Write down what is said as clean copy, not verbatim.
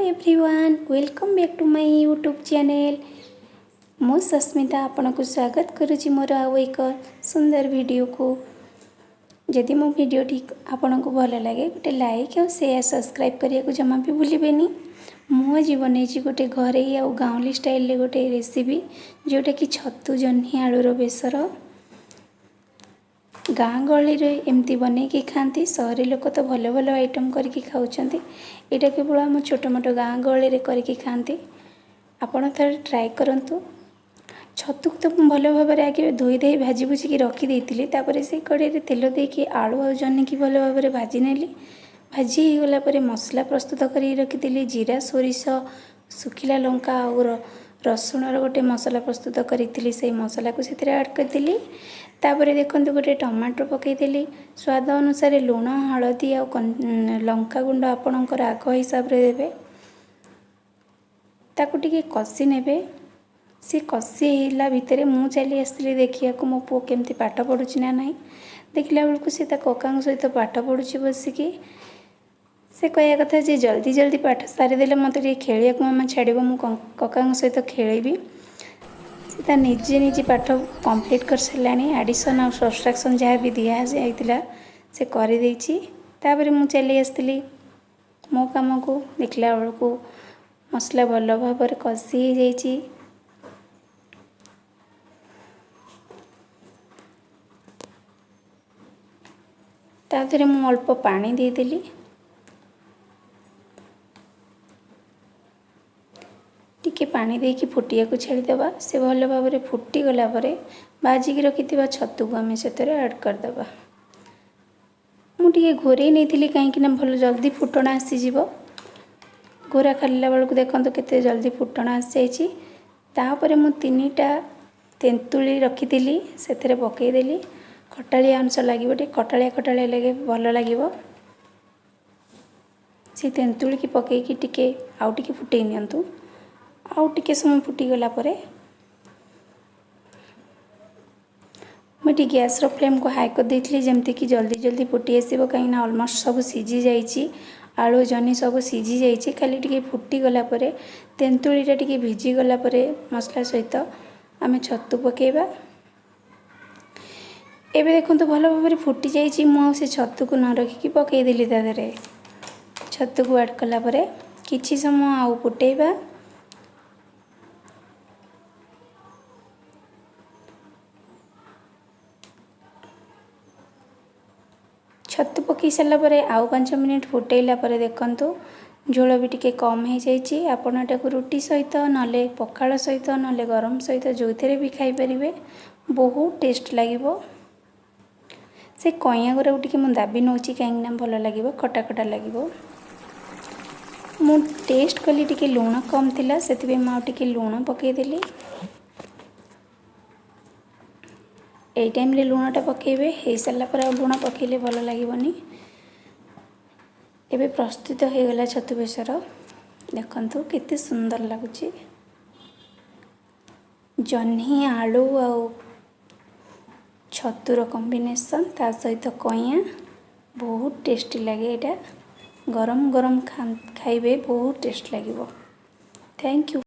Everyone, welcome back to my YouTube channel. मु सस्मिता आपन को स्वागत करुच्ची मोर आउ एक सुंदर वीडियो को। जदि मो वीडियो ठीक आपन को भल लगे गोटे लाइक और शेयर सब्सक्राइब करने को जमा भी भूलें। मु आज बनी गोटे घरे आउ गाँवली स्टाइल गोटे रेसिपी जोटा कि छतु जह्नी आलूर बेसर। गाँ गहली एमती बनैकी खाती, सहरी लोक तो भल भल आइटम करके खाऊँच। यहाँ केवल आम छोट मोट गाँ गहली करके खाती। आपण थे ट्राए करूँ। छतु तो भल भाव में आगे धोई दे भाजी भुजिकी रखीदी। से कड़े तेल देकी आलू आ जह्नी की भल भाव में भाजी नेली। भाजी हो गला मसला प्रस्तुत कर रखी। जीरा सोरिष सुखिला लंका और रसुणर गोटे मसला प्रस्तुत करी से मसला को ऐड करदेली। तापर देखो गोटे टमाटर पकईदेली। स्वाद अनुसार लुण हलदी आ लंका गुंड आपणकर आग हिसाब से देवे। ताकू टिके कषि नेबे। सी कषिला भितर मु चली आसली देखिया को मो पु केमती पाठ पढ़ुची ना नहीं। देखला बेलू सी कका सहित पाठ पढ़ुची बसिकी। से कहया कथा जे जल्दी जल्दी पाठ सारीदे मत खेलिया मामा छाड़ मु कका सहित खेली। से निजे निजे पाठ कंप्लीट कर सारा। एडिशन और सब्सट्रैक्शन जहाँ भी दिखाई से करदे। मु चली आसती मो काम को। देखला बेलू मसला भल भाव में कषि हो जाइए। ताधरे मु अल्प पानी देदेली। टिके पानी देकी फुटिया को छाड़ीदे। से भल भाव में फुटी गला भाजिकी रखि छतु को आम से ऐड करदे। मुझे घोरे नहीं कहीं भल जल्दी फुटण आसीज। घोरा खाला बेलू देखो केते जल्दी फुटण आसी जापर मु 3टा तेंतुली रखी से पकईदेली। खटालिया अंश लगे खटालिया खटालिया लगे भल लगे। से तेंतुली की पकईकी टिके आउ टिके फुटई नियंतु। आउ टिके समय फुटीगला मुझे गैस फ्लेम को हाई कर देती जमती कि जल्दी जल्दी फुटी आसो। कहीं ऑलमोस्ट सब सीझी जाइए। आलू जह्नी सब सीझी जाइए। खाली टिके फुटीगला तेंतुलीटा टिके भिजिगला मसला सहित आम छतु पकेबा। एबे देखो भल भाव में फुटी जाइए। मुझे छतु को न रखिकी पकईदेली। तादरे छतु को ऐड कला किछि समय आउ फुटेबा। छतु पकई सारापर आउ 5 मिनिट फुटेला देखु झोल भी टिके कम हो जाइए। आपण रुटी सहित ना पखाल सहित ना गरम सहित जो थे भी खाईपारे बहुत टेस्ट लगे। से कइया गुरा टिके मु दाबी नौ कहीं भल लगे खटा खटा लगे। मु टेस्ट कली टिके लुण कम थिला से मुझे लुण पकईदेली। यही टाइम रे लुणटा पकेबे। हो सारापर आ लुण पकेले भल लगेनि। एबे प्रस्तुत हो गला छतु बेसर। देखंतु केते सुंदर लगुच। जह्नी आलू आ छतुर कॉम्बिनेशन ता सहित कइया बहुत टेस्टी लगे। यहाँ गरम गरम खाइबे बहुत टेस्ट लगे। Thank you.